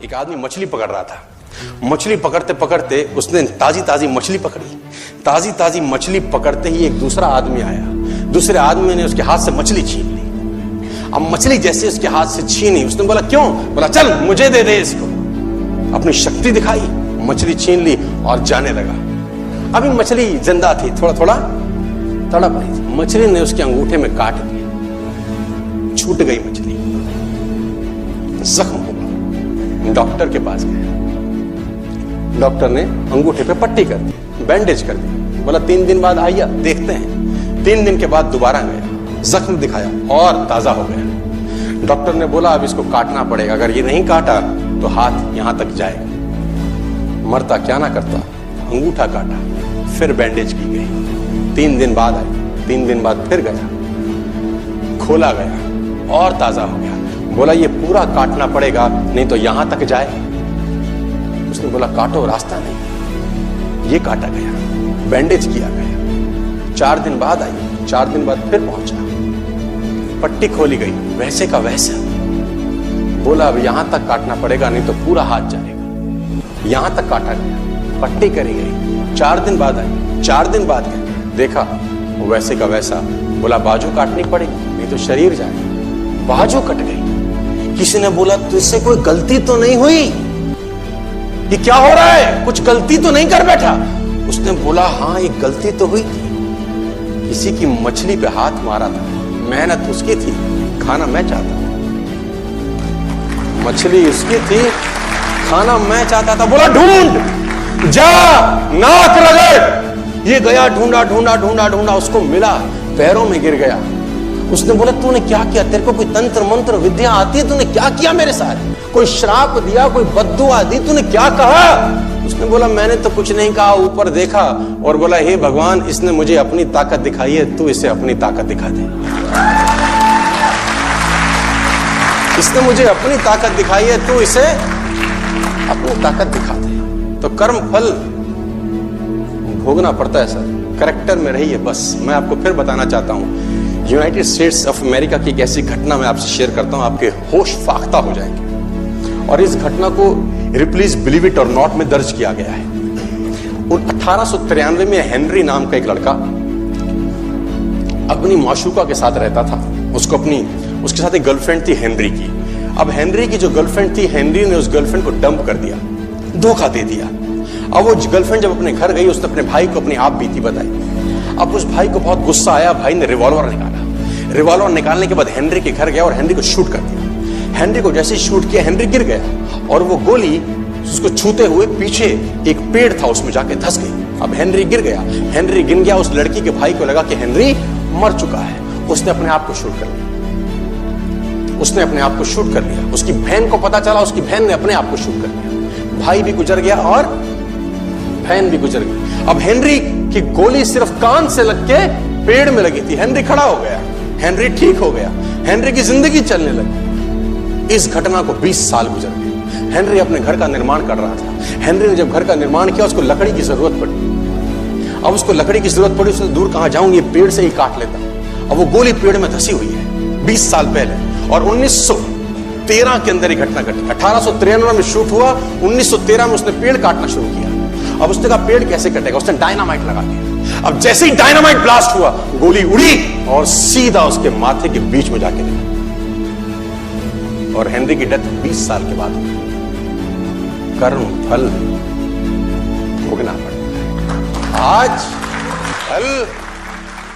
एक आदमी मछली पकड़ रहा था। मछली पकड़ते पकड़ते उसने ताजी ताजी मछली पकड़ी। ताजी ताजी मछली पकड़ते ही एक दूसरा आदमी आया। दूसरे आदमी ने उसके हाथ से मछली छीन ली। अब मछली जैसे उसके हाथ से छीनी, उसने बोला क्यों? बोला चल मुझे दे दे इसको। अपनी शक्ति दिखाई, मछली छीन ली और जाने लगा। अभी मछली जिंदा थी, थोड़ा थोड़ा तड़प रही थी। मछली ने उसके अंगूठे में काट दिया, छूट गई मछली, जख्म हुआ। डॉक्टर के पास गए। डॉक्टर ने अंगूठे पे पट्टी कर दी, बैंडेज कर दी। बोला 3 दिन बाद आइए देखते हैं। 3 दिन के बाद दोबारा गया, जख्म दिखाया और ताजा हो गया। डॉक्टर ने बोला अब इसको काटना पड़ेगा, अगर ये नहीं काटा तो हाथ यहां तक जाएगा। मरता क्या ना करता, अंगूठा काटा, फिर बैंडेज की गई। 3 दिन बाद आई, 3 दिन बाद फिर गया, खोला गया और ताजा हो गया। बोला ये पूरा काटना पड़ेगा नहीं तो यहां तक जाए। उसने बोला काटो, रास्ता नहीं। ये काटा गया, बैंडेज किया गया। 4 दिन बाद आई, 4 दिन बाद फिर पहुंचा, पट्टी खोली गई, वैसे का वैसा। बोला अब यहां तक काटना पड़ेगा नहीं तो पूरा हाथ जाएगा। यहां तक काटा गया, पट्टी करी गई। 4 दिन बाद आई, 4 दिन बाद गए, देखा वैसे का वैसा। बोला बाजू काटनी पड़ेगी नहीं तो शरीर जाएगा। बाजू कट गई। किसी ने बोला तुझसे कोई गलती तो नहीं हुई? ये क्या हो रहा है? कुछ गलती तो नहीं कर बैठा? उसने बोला हाँ एक गलती तो हुई थी। किसी की मछली पे हाथ मारा था, मेहनत उसकी थी, खाना मैं चाहता था। मछली उसकी थी, खाना मैं चाहता था। बोला ढूंढ, जा, नाक रगड़। ये गया, ढूंढा ढूंढा ढूंढा ढूंढा, उसको मिला, पैरों में गिर गया। उसने बोला तूने क्या किया? तेरे को कोई तंत्र मंत्र विद्या आती है? तूने क्या किया मेरे साथ? कोई श्राप दिया, कोई बद्दुआ दी? तूने क्या कहा? उसने बोला मैंने तो कुछ नहीं कहा, ऊपर देखा और बोला हे भगवान इसने मुझे अपनी ताकत दिखाई है, तू इसे अपनी ताकत दिखा दे। इसने मुझे अपनी ताकत दिखाई है, तू इसे अपनी ताकत दिखा दे। तो कर्म फल भोगना पड़ता है सर, करेक्टर में रहिए। बस मैं आपको फिर बताना चाहता हूं, यूनाइटेड स्टेट्स ऑफ अमेरिका की एक ऐसी घटना मैं आपसे शेयर करता हूं, आपके होश फाख्ता हो जाएंगे। और इस घटना को रिप्लीज बिलीव इट और नॉट में दर्ज किया गया है। 1893 में हेनरी नाम का एक लड़का अपनी माशूका के साथ रहता था। उसके साथ एक गर्लफ्रेंड थी हेनरी की। अब हेनरी की जो गर्लफ्रेंड थी, हेनरी ने उस गर्लफ्रेंड को डंप कर दिया, धोखा दे दिया। अब वो गर्लफ्रेंड जब अपने घर गई, उसने अपने भाई को अपनी आप बीती बताई। अब उस भाई को बहुत गुस्सा आया, भाई ने रिवॉल्वर निकाला। रिवॉल्वर निकालने के बाद हेनरी के घर गया और हेनरी को शूट कर दिया। हेनरी को जैसे शूट किया, हेनरी गिर गया और वो गोली उसको छूते हुए पीछे एक पेड़ था, उसमें जाके धंस गई। अब हेनरी गिर गया। हेनरी गिर गया, उस लड़की के भाई को लगा कि हेनरी मर चुका है। उसने अपने आप को शूट कर लिया। उसने अपने आप को शूट कर लिया। उसकी बहन को पता चला, उसकी बहन ने अपने आप को शूट कर लिया। भाई भी गुजर गया और बहन भी गुजर गई। अब हेनरी की गोली सिर्फ कान से लग के पेड़ में लगी थी। हेनरी खड़ा हो गया, हेनरी ठीक हो गया, हेनरी की जिंदगी चलने लगी। इस घटना को 20 साल गुजर गए। हेनरी अपने घर का निर्माण कर रहा था। हेनरी ने जब घर का निर्माण किया, उसको लकड़ी की जरूरत पड़ी। अब उसको लकड़ी की जरूरत पड़ी, उसने दूर कहां जाऊंगी, पेड़ से ही काट लेता। अब वो गोली पेड़ में धसी हुई है 20 साल पहले। और 1913 के अंदर ये घटना घटी। 1893 में शूट हुआ, 1913 में उसने पेड़ काटना शुरू किया। अब उसने कहा पेड़ कैसे कटेगा? उसने डायनामाइट लगा दिया। अब जैसे ही डायनामाइट ब्लास्ट हुआ, गोली उड़ी और सीधा उसके माथे के बीच में जाके लगी। और हेनरी की डेथ 20 साल के बाद हुई। कर्म फल भोगना पड़ता है। आज कल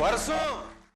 परसों